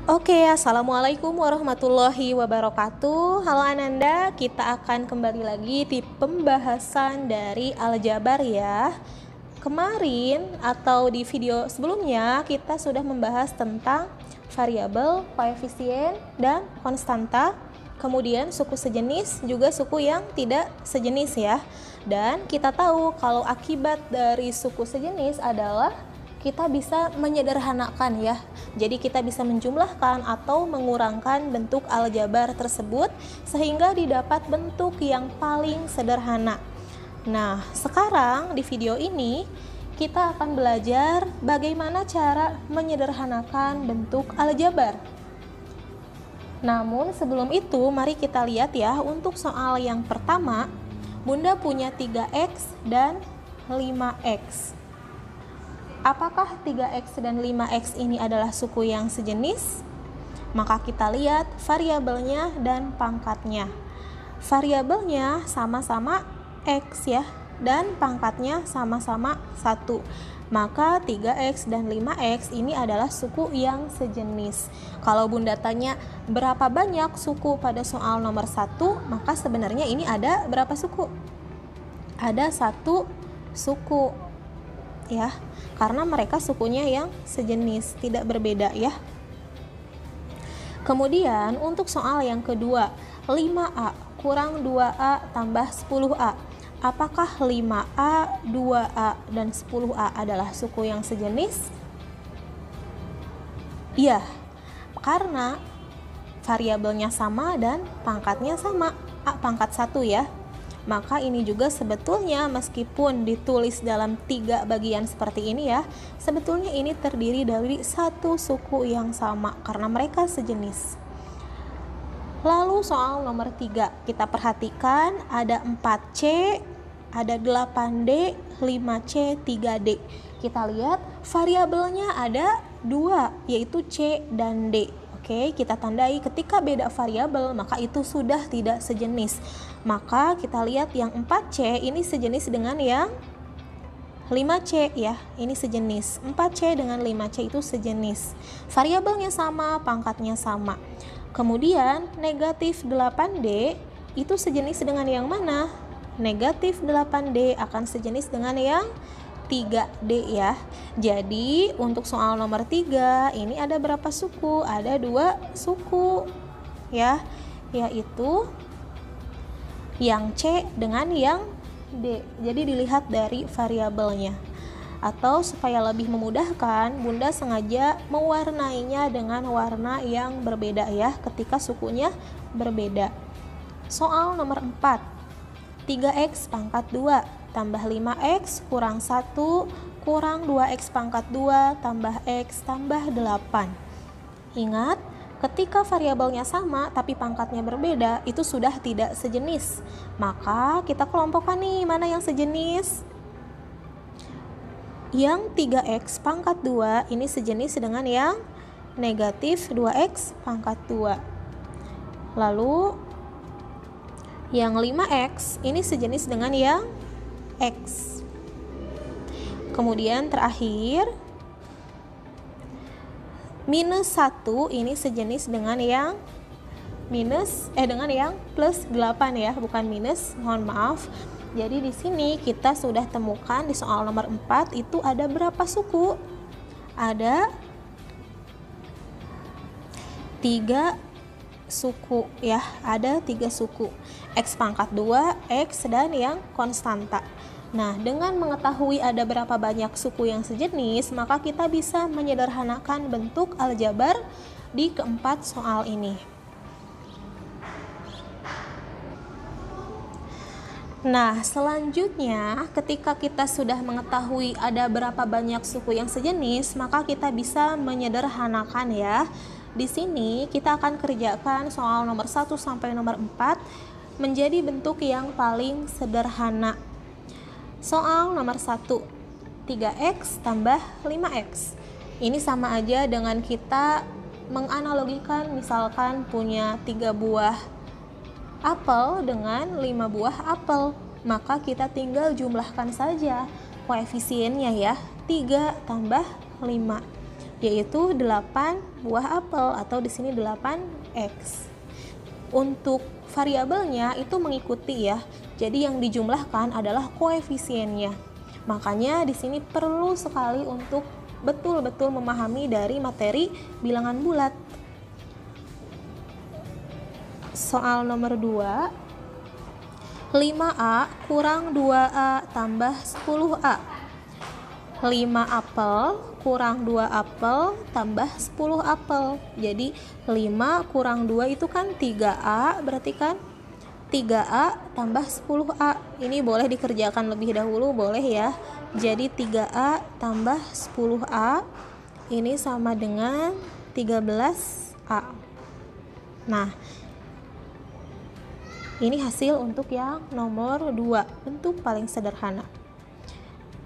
Oke, assalamualaikum warahmatullahi wabarakatuh. Halo Ananda, kita akan kembali lagi di pembahasan dari aljabar ya. Kemarin atau di video sebelumnya kita sudah membahas tentang variabel, koefisien, dan konstanta. Kemudian suku sejenis juga suku yang tidak sejenis ya. Dan kita tahu kalau akibat dari suku sejenis adalah kita bisa menyederhanakan ya. Jadi kita bisa menjumlahkan atau mengurangkan bentuk aljabar tersebut sehingga didapat bentuk yang paling sederhana. Nah, sekarang di video ini kita akan belajar bagaimana cara menyederhanakan bentuk aljabar. Namun sebelum itu mari kita lihat ya, untuk soal yang pertama, Bunda punya 3x dan 5x. Apakah 3x dan 5x ini adalah suku yang sejenis? Maka kita lihat variabelnya dan pangkatnya. Variabelnya sama-sama x ya, dan pangkatnya sama-sama 1. Maka 3x dan 5x ini adalah suku yang sejenis. Kalau Bunda tanya berapa banyak suku pada soal nomor 1, maka sebenarnya ini ada berapa suku? Ada 1 suku ya, karena mereka sukunya yang sejenis, tidak berbeda ya. Kemudian untuk soal yang kedua, 5A kurang 2A tambah 10A. Apakah 5A, 2A, dan 10A adalah suku yang sejenis? Iya, karena variabelnya sama dan pangkatnya sama, A pangkat 1 ya. Maka ini juga sebetulnya meskipun ditulis dalam 3 bagian seperti ini ya, sebetulnya ini terdiri dari 1 suku yang sama karena mereka sejenis. Lalu soal nomor 3, kita perhatikan ada 4C, ada 8D, 5C, 3D. Kita lihat variabelnya ada 2, yaitu C dan D. Oke, kita tandai ketika beda variabel maka itu sudah tidak sejenis. Maka kita lihat yang 4C ini sejenis dengan yang 5C ya, ini sejenis. 4C dengan 5C itu sejenis. Variabelnya sama, pangkatnya sama. Kemudian negatif 8D itu sejenis dengan yang mana? Negatif 8D akan sejenis dengan yang 3D ya. Jadi untuk soal nomor 3 ini ada berapa suku? Ada 2 suku ya, yaitu yang C dengan yang D. Jadi dilihat dari variabelnya. Atau supaya lebih memudahkan, Bunda sengaja mewarnainya dengan warna yang berbeda ya ketika sukunya berbeda. Soal nomor 4, 3x pangkat 2 tambah 5x kurang 1 kurang 2x pangkat 2 tambah x tambah 8. Ingat, ketika variabelnya sama tapi pangkatnya berbeda, itu sudah tidak sejenis. Maka kita kelompokkan nih, mana yang sejenis? Yang 3x pangkat 2 ini sejenis dengan yang negatif 2x pangkat 2. Lalu yang 5x ini sejenis dengan yang x. Kemudian terakhir minus 1 ini sejenis dengan yang dengan yang plus 8 ya, bukan minus, mohon maaf. Jadi di sini kita sudah temukan di soal nomor 4 itu ada berapa suku? Ada 3 suku ya, ada 3 suku. X pangkat 2, X, dan yang konstanta. Nah, dengan mengetahui ada berapa banyak suku yang sejenis, maka kita bisa menyederhanakan bentuk aljabar di keempat soal ini. Nah, selanjutnya ketika kita sudah mengetahui ada berapa banyak suku yang sejenis, maka kita bisa menyederhanakan ya. Di sini kita akan kerjakan soal nomor 1 sampai nomor 4 menjadi bentuk yang paling sederhana. Soal nomor 1, 3x tambah 5x. Ini sama aja dengan kita menganalogikan misalkan punya 3 buah apel dengan 5 buah apel. Maka kita tinggal jumlahkan saja koefisiennya ya, 3 tambah 5. yaitu 8 buah apel atau di sini 8x. Untuk variabelnya itu mengikuti ya. Jadi yang dijumlahkan adalah koefisiennya. Makanya di sini perlu sekali untuk betul-betul memahami dari materi bilangan bulat. Soal nomor 2, 5A kurang 2A tambah 10A. 5 apel kurang 2 apel tambah 10 apel. Jadi 5 kurang 2 itu kan 3A, berarti kan 3A tambah 10A. Ini boleh dikerjakan lebih dahulu, boleh ya. Jadi 3A tambah 10A ini sama dengan 13A. Nah, ini hasil untuk yang nomor 2, bentuk paling sederhana.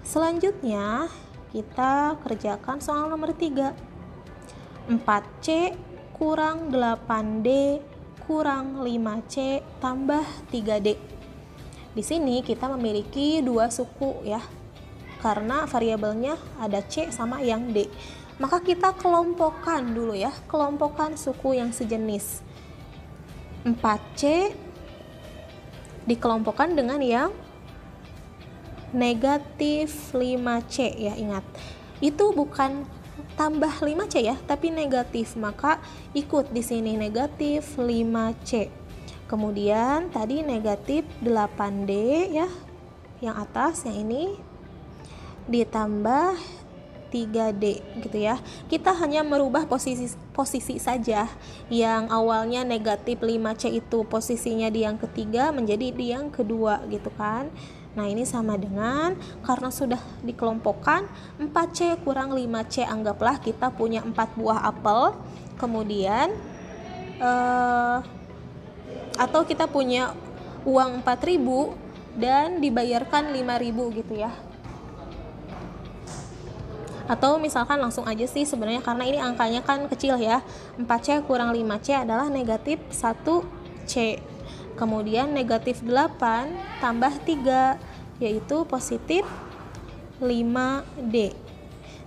Selanjutnya kita kerjakan soal nomor 3. 4C kurang 8D kurang 5C tambah 3D. Di sini kita memiliki dua suku ya. Karena variabelnya ada C sama yang D. Maka kita kelompokkan dulu ya, kelompokkan suku yang sejenis. 4C dikelompokkan dengan yang negatif 5C ya, ingat. Itu bukan tambah 5C ya, tapi negatif, maka ikut di sini negatif 5C. Kemudian tadi negatif 8D ya, yang atas yang ini ditambah 3D gitu ya. Kita hanya merubah posisi saja. Yang awalnya negatif 5C itu posisinya di yang ketiga menjadi di yang kedua gitu kan. Nah, ini sama dengan, karena sudah dikelompokkan, 4C kurang 5C, anggaplah kita punya 4 buah apel, kemudian atau kita punya uang 4.000 dan dibayarkan 5.000 gitu ya. Atau misalkan langsung aja sih sebenarnya, karena ini angkanya kan kecil ya. 4C kurang 5C adalah negatif 1C. Kemudian negatif 8 tambah 3 yaitu positif 5D.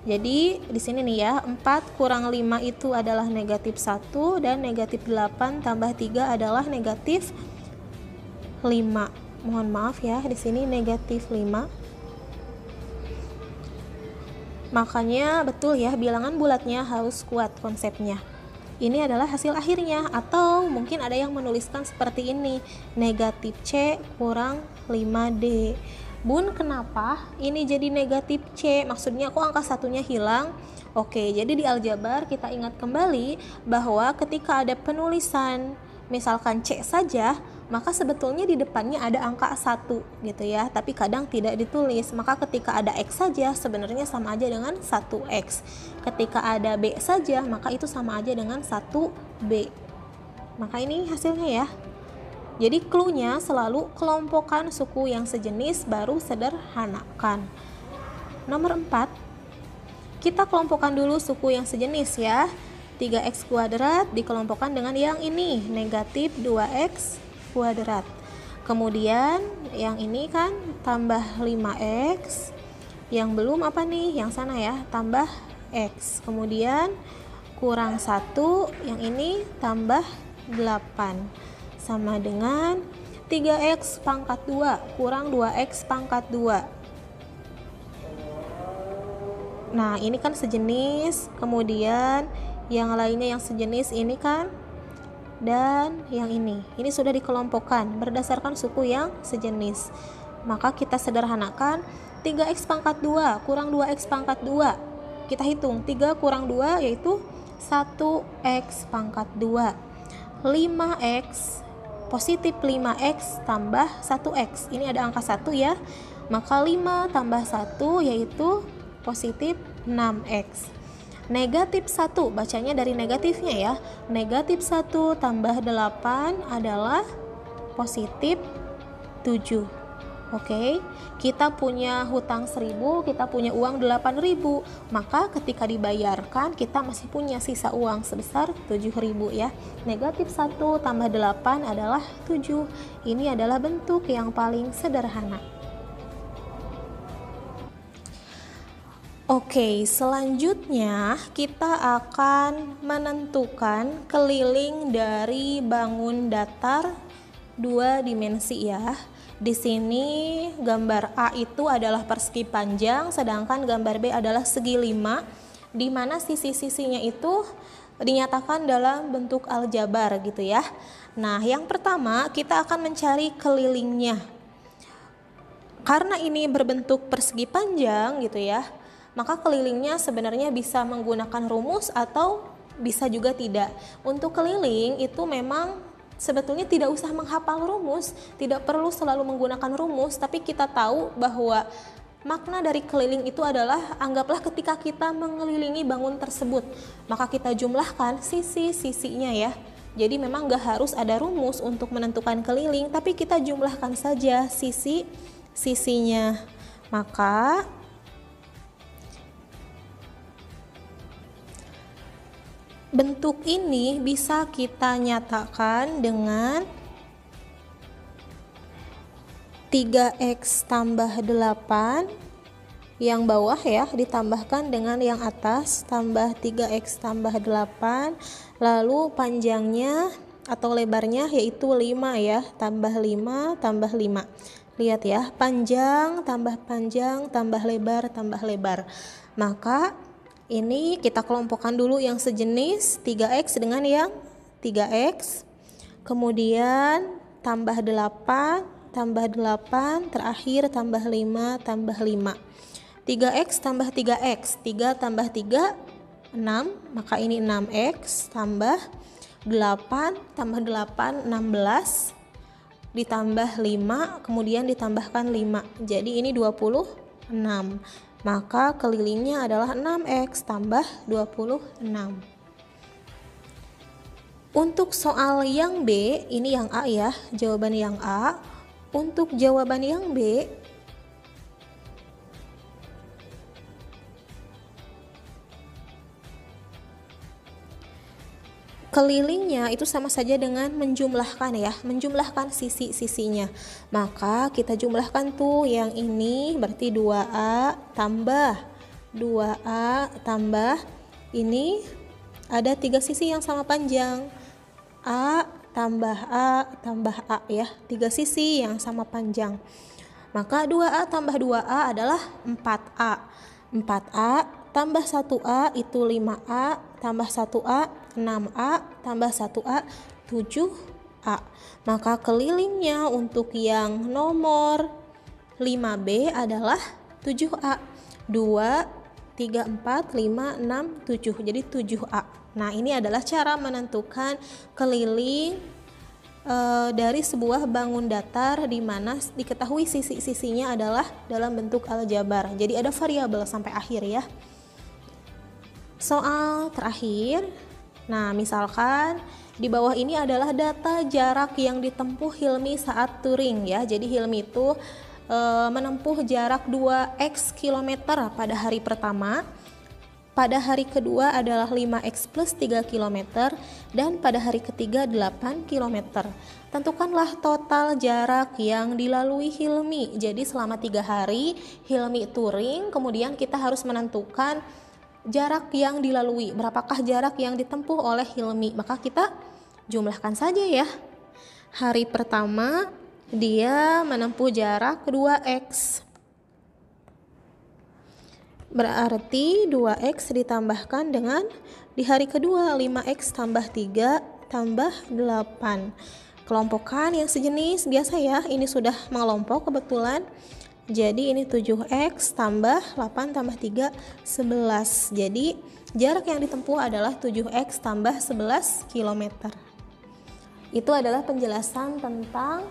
Jadi di sini nih ya, 4 kurang 5 itu adalah negatif 1 dan negatif 8 tambah 3 adalah negatif 5. Mohon maaf ya, di sini negatif 5. Makanya betul ya, bilangan bulatnya harus kuat konsepnya. Ini adalah hasil akhirnya, atau mungkin ada yang menuliskan seperti ini, negatif C kurang 5D. Bun, kenapa ini jadi negatif C? Maksudnya kok angka satunya hilang? Oke, jadi di aljabar kita ingat kembali bahwa ketika ada penulisan misalkan C saja, maka sebetulnya di depannya ada angka 1 gitu ya, tapi kadang tidak ditulis. Maka ketika ada X saja sebenarnya sama aja dengan 1X. Ketika ada B saja, maka itu sama aja dengan 1B. Maka ini hasilnya ya. Jadi clue-nya selalu kelompokkan suku yang sejenis baru sederhanakan. Nomor 4, kita kelompokkan dulu suku yang sejenis ya. 3x kuadrat dikelompokkan dengan yang ini, negatif 2x kuadrat. Kemudian yang ini kan tambah 5x, yang belum apa nih, yang sana ya, tambah x. Kemudian kurang 1, yang ini tambah 8, sama dengan 3x pangkat 2 kurang 2x pangkat 2. Nah, ini kan sejenis, kemudian yang lainnya yang sejenis ini kan, dan yang ini sudah dikelompokkan berdasarkan suku yang sejenis. Maka kita sederhanakan, 3x pangkat 2 kurang 2x pangkat 2. Kita hitung, 3 kurang 2 yaitu 1x pangkat 2. 5x, positif 5x tambah 1x. Ini ada angka 1 ya. Maka 5 tambah 1 yaitu positif 6x. Negatif 1, bacanya dari negatifnya ya. Negatif 1 tambah 8 adalah positif 7. Oke, kita punya hutang 1.000, kita punya uang 8.000. Maka ketika dibayarkan kita masih punya sisa uang sebesar 7.000 ya. Negatif 1 tambah 8 adalah 7. Ini adalah bentuk yang paling sederhana. Oke, selanjutnya kita akan menentukan keliling dari bangun datar 2 dimensi ya. Di sini gambar A itu adalah persegi panjang, sedangkan gambar B adalah segi 5, di mana sisi-sisinya itu dinyatakan dalam bentuk aljabar gitu ya. Nah, yang pertama kita akan mencari kelilingnya. Karena ini berbentuk persegi panjang gitu ya, maka kelilingnya sebenarnya bisa menggunakan rumus atau bisa juga tidak. Untuk keliling itu memang sebetulnya tidak usah menghafal rumus, tidak perlu selalu menggunakan rumus, tapi kita tahu bahwa makna dari keliling itu adalah anggaplah ketika kita mengelilingi bangun tersebut, maka kita jumlahkan sisi-sisinya ya. Jadi memang gak harus ada rumus untuk menentukan keliling, tapi kita jumlahkan saja sisi-sisinya. Maka bentuk ini bisa kita nyatakan dengan 3x tambah 8 yang bawah ya ditambahkan dengan yang atas tambah 3x tambah 8, lalu panjangnya atau lebarnya yaitu 5 ya, tambah 5 tambah 5. Lihat ya, panjang tambah lebar tambah lebar. Maka ini kita kelompokkan dulu yang sejenis 3x dengan yang 3x, kemudian tambah 8, terakhir tambah 5, 3x tambah 3x, 3 tambah 3, 6, maka ini 6x, tambah 8, 16, ditambah 5, kemudian ditambahkan 5, jadi ini 26. Maka kelilingnya adalah 6x tambah 26. Untuk soal yang B, ini yang A ya, jawaban yang A. Untuk jawaban yang B, kelilingnya itu sama saja dengan menjumlahkan ya, menjumlahkan sisi-sisinya. Maka kita jumlahkan tuh yang ini berarti 2A tambah ini ada 3 sisi yang sama panjang. A tambah A ya, 3 sisi yang sama panjang. Maka 2A tambah 2A adalah 4A. 4A tambah 1A itu 5A, tambah 1A 6A, tambah 1A 7A. Maka kelilingnya untuk yang nomor 5B adalah 7A. 2, 3, 4, 5, 6, 7. Jadi 7A. Nah, ini adalah cara menentukan keliling dari sebuah bangun datar di mana diketahui sisi-sisinya adalah dalam bentuk aljabar. Jadi ada variabel sampai akhir ya. Soal terakhir. Nah, misalkan di bawah ini adalah data jarak yang ditempuh Hilmi saat touring ya. Jadi Hilmi itu menempuh jarak 2x km pada hari pertama. Pada hari kedua adalah 5x plus 3 km dan pada hari ketiga 8 km. Tentukanlah total jarak yang dilalui Hilmi. Jadi selama 3 hari Hilmi touring, kemudian kita harus menentukan jarak yang dilalui. Berapakah jarak yang ditempuh oleh Hilmi? Maka kita jumlahkan saja ya. Hari pertama dia menempuh jarak 2x. Berarti 2x ditambahkan dengan di hari kedua 5x tambah 3 tambah 8. Kelompokkan yang sejenis biasa ya, ini sudah mengelompok kebetulan. Jadi ini 7x tambah 8 tambah 3 11. Jadi jarak yang ditempuh adalah 7x tambah 11 km. Itu adalah penjelasan tentang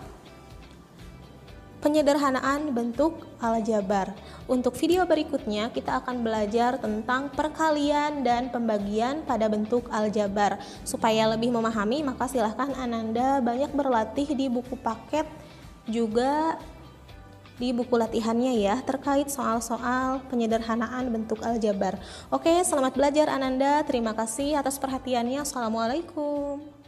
penyederhanaan bentuk aljabar. Untuk video berikutnya kita akan belajar tentang perkalian dan pembagian pada bentuk aljabar. Supaya lebih memahami, maka silahkan Ananda banyak berlatih di buku paket juga di buku latihannya ya, terkait soal-soal penyederhanaan bentuk aljabar. Oke, selamat belajar Ananda. Terima kasih atas perhatiannya. Assalamualaikum.